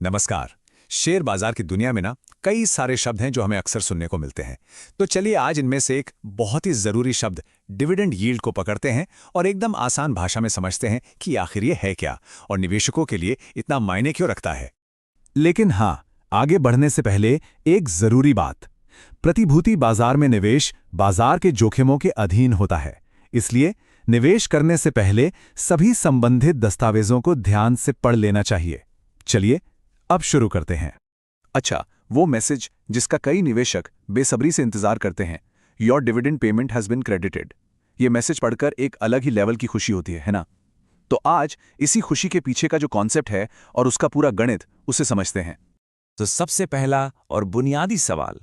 नमस्कार। शेयर बाजार की दुनिया में ना कई सारे शब्द हैं जो हमें अक्सर सुनने को मिलते हैं। तो चलिए आज इनमें से एक बहुत ही जरूरी शब्द डिविडेंड यील्ड को पकड़ते हैं और एकदम आसान भाषा में समझते हैं कि आखिर ये है क्या और निवेशकों के लिए इतना मायने क्यों रखता है। लेकिन हाँ, आगे बढ़ने से पहले एक जरूरी बात। प्रतिभूति बाजार में निवेश बाजार के जोखिमों के अधीन होता है, इसलिए निवेश करने से पहले सभी संबंधित दस्तावेजों को ध्यान से पढ़ लेना चाहिए। चलिए अब शुरू करते हैं। अच्छा, वो मैसेज जिसका कई निवेशक बेसब्री से इंतजार करते हैं, your dividend payment has been credited. ये मैसेज पढ़कर एक अलग ही लेवल की खुशी होती है ना? तो आज इसी खुशी के पीछे का जो कॉन्सेप्ट है और उसका पूरा गणित, उसे समझते हैं। तो सबसे पहला और बुनियादी सवाल,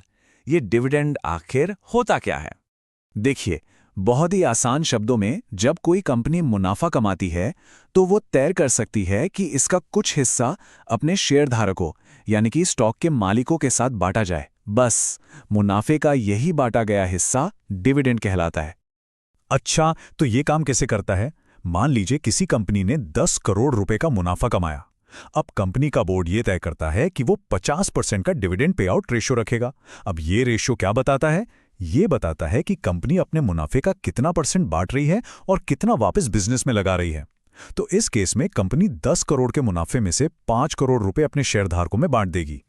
ये डिविडेंड आखिर होता क्या है? देखिए, बहुत ही आसान शब्दों में जब कोई कंपनी मुनाफा कमाती है तो वो तय कर सकती है कि इसका कुछ हिस्सा अपने शेयरधारकों यानी कि स्टॉक के मालिकों के साथ बांटा जाए। बस मुनाफे का यही बांटा गया हिस्सा डिविडेंड कहलाता है। अच्छा, तो ये काम कैसे करता है? मान लीजिए किसी कंपनी ने 10 करोड़ रुपए का मुनाफा कमाया। अब कंपनी का बोर्ड ये तय करता है कि वो 50% का डिविडेंड पे आउट रेशियो रखेगा। अब ये रेशियो क्या बताता है? ये बताता है कि कंपनी अपने मुनाफे का कितना परसेंट बांट रही है और कितना वापस बिजनेस में लगा रही है। तो इस केस में कंपनी 10 करोड़ के मुनाफे में से 5 करोड़ रुपए अपने शेयरधारकों में बांट देगी।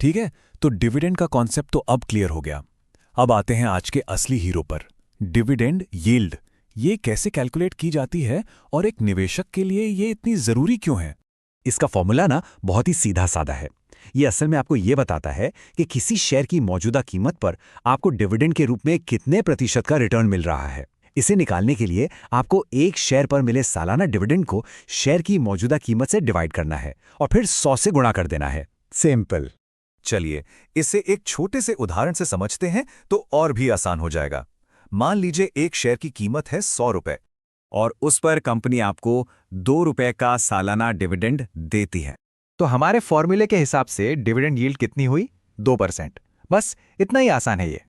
ठीक है, तो डिविडेंड का कॉन्सेप्ट तो अब क्लियर हो गया। अब आते हैं आज के असली हीरो पर, डिविडेंड यील्ड। ये कैसे कैलकुलेट की जाती है और एक निवेशक के लिए ये इतनी जरूरी क्यों है? इसका फॉर्मूला ना बहुत ही सीधा साधा है। ये असल में आपको ये बताता है कि किसी शेयर की मौजूदा कीमत पर आपको डिविडेंड के रूप में कितने प्रतिशत का रिटर्न मिल रहा है। इसे निकालने के लिए आपको एक शेयर पर मिले सालाना डिविडेंड को शेयर की मौजूदा कीमत से डिवाइड करना है और फिर 100 से गुणा कर देना है। सिंपल। चलिए इसे एक छोटे से उदाहरण से समझते हैं तो और भी आसान हो जाएगा। मान लीजिए एक शेयर की कीमत है 100 रुपए और उस पर कंपनी आपको 2 रुपए का सालाना डिविडेंड देती है। तो हमारे फॉर्मूले के हिसाब से डिविडेंड यील्ड कितनी हुई? 2%। बस इतना ही आसान है ये।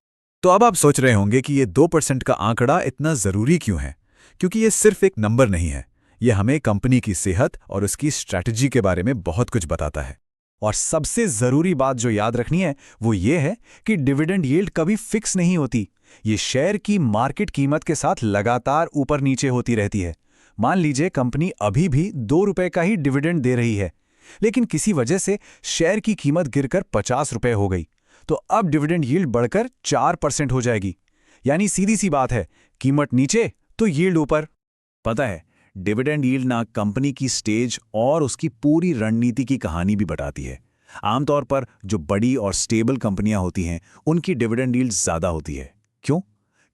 तो अब आप सोच रहे होंगे कि ये 2% का आंकड़ा इतना जरूरी क्यों है? क्योंकि ये सिर्फ एक नंबर नहीं है, ये हमें कंपनी की सेहत और उसकी स्ट्रैटेजी के बारे में बहुत कुछ बताता है। और सबसे जरूरी बात जो याद रखनी है वो ये है कि डिविडेंड यील्ड कभी फिक्स नहीं होती। ये शेयर की मार्केट कीमत के साथ लगातार ऊपर नीचे होती रहती है। मान लीजिए कंपनी अभी भी 2 रुपए का ही डिविडेंड दे रही है, लेकिन किसी वजह से शेयर की कीमत गिरकर 50 रुपए हो गई, तो अब डिविडेंड यील्ड बढ़कर 4% हो जाएगी। यानी सीधी सी बात है, कीमत नीचे तो यील्ड ऊपर। पता है, डिविडेंड यील्ड ना कंपनी की स्टेज और उसकी पूरी रणनीति की कहानी भी बताती है। आमतौर पर जो बड़ी और स्टेबल कंपनियां होती हैं, उनकी डिविडेंड यील्ड ज्यादा होती है। क्यों?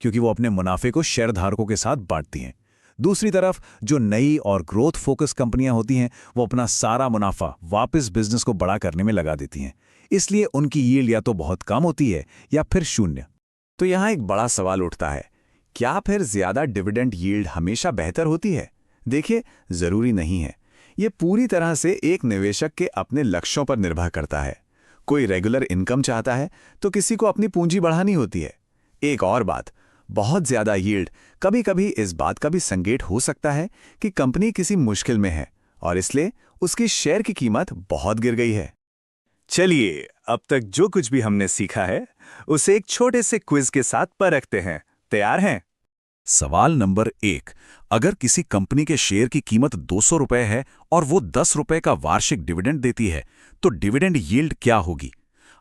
क्योंकि वो अपने मुनाफे को शेयरधारकों के साथ बांटती हैं। दूसरी तरफ जो नई और ग्रोथ फोकस कंपनियां होती हैं, वो अपना सारा मुनाफा वापस बिजनेस को बड़ा करने में लगा देती हैं। इसलिए उनकी यील्ड या तो बहुत कम होती है या फिर शून्य। तो यहां एक बड़ा सवाल उठता है, क्या फिर ज्यादा डिविडेंड यील्ड हमेशा बेहतर होती है? देखिए, जरूरी नहीं है। ये पूरी तरह से एक निवेशक के अपने लक्ष्यों पर निर्भर करता है। कोई रेगुलर इनकम चाहता है तो किसी को अपनी पूंजी बढ़ानी होती है। एक और बात, बहुत ज्यादा यील्ड कभी-कभी इस बात का भी संकेत हो सकता है कि कंपनी किसी मुश्किल में है और इसलिए उसकी शेयर की कीमत बहुत गिर गई है। चलिए, अब तक जो कुछ भी हमने सीखा है उसे एक छोटे से क्विज के साथ परखते हैं। तैयार हैं? सवाल नंबर 1, अगर किसी कंपनी के शेयर की कीमत 200 रुपए है और वो 10 रुपए का वार्षिक डिविडेंड देती है, तो डिविडेंड यील्ड क्या होगी?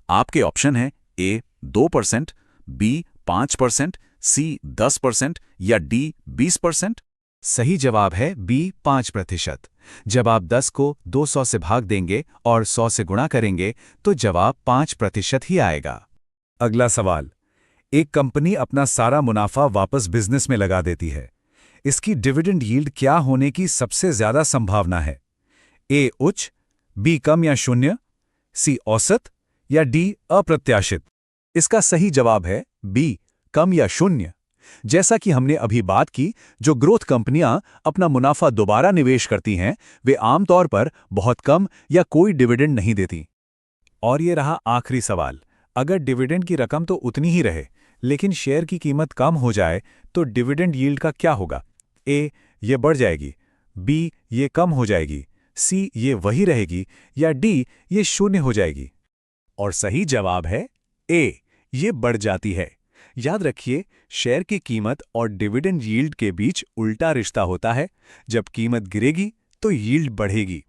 आपके ऑप्शन हैं ए 2%, बी 5%, सी 10% या डी 20%। सही जवाब है बी 5%। जब आप 10 को 200 से भाग देंगे और 100 से गुणा करेंगे तो जवाब 5% ही आएगा। अगला सवाल, एक कंपनी अपना सारा मुनाफा वापस बिजनेस में लगा देती है। इसकी डिविडेंड यील्ड क्या होने की सबसे ज्यादा संभावना है? ए उच्च, बी कम या शून्य, सी औसत या डी अप्रत्याशित। इसका सही जवाब है बी कम या शून्य। जैसा कि हमने अभी बात की, जो ग्रोथ कंपनियां अपना मुनाफा दोबारा निवेश करती हैं, वे आमतौर पर बहुत कम या कोई डिविडेंड नहीं देती। और ये रहा आखिरी सवाल, अगर डिविडेंड की रकम तो उतनी ही रहे लेकिन शेयर की कीमत कम हो जाए तो डिविडेंड यील्ड का क्या होगा? ए ये बढ़ जाएगी, बी ये कम हो जाएगी, सी ये वही रहेगी या डी ये शून्य हो जाएगी? और सही जवाब है ए, ये बढ़ जाती है। याद रखिए, शेयर की कीमत और डिविडेंड यील्ड के बीच उल्टा रिश्ता होता है। जब कीमत गिरेगी तो यील्ड बढ़ेगी।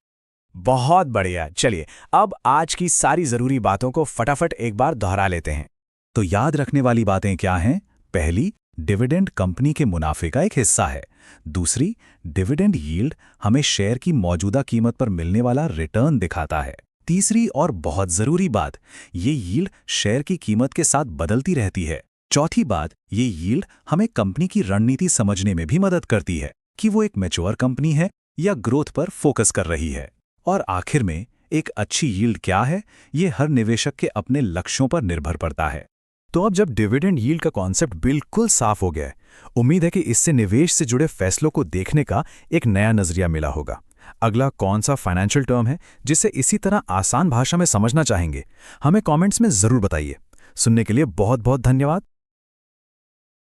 बहुत बढ़िया। चलिए अब आज की सारी जरूरी बातों को फटाफट एक बार दोहरा लेते हैं। तो याद रखने वाली बातें क्या हैं? पहली, डिविडेंड कंपनी के मुनाफे का एक हिस्सा है। दूसरी, डिविडेंड यील्ड हमें शेयर की मौजूदा कीमत पर मिलने वाला रिटर्न दिखाता है। तीसरी और बहुत जरूरी बात, ये यील्ड शेयर की कीमत के साथ बदलती रहती है। चौथी बात, ये यील्ड हमें कंपनी की रणनीति समझने में भी मदद करती है कि वो एक मैच्योर कंपनी है या ग्रोथ पर फोकस कर रही है। और आखिर में, एक अच्छी यील्ड क्या है, ये हर निवेशक के अपने लक्ष्यों पर निर्भर पड़ता है। तो अब जब डिविडेंड यील्ड का कॉन्सेप्ट बिल्कुल साफ हो गया है, उम्मीद है कि इससे निवेश से जुड़े फैसलों को देखने का एक नया नजरिया मिला होगा। अगला कौन सा फाइनेंशियल टर्म है जिसे इसी तरह आसान भाषा में समझना चाहेंगे? हमें कमेंट्स में जरूर बताइए। सुनने के लिए बहुत बहुत धन्यवाद।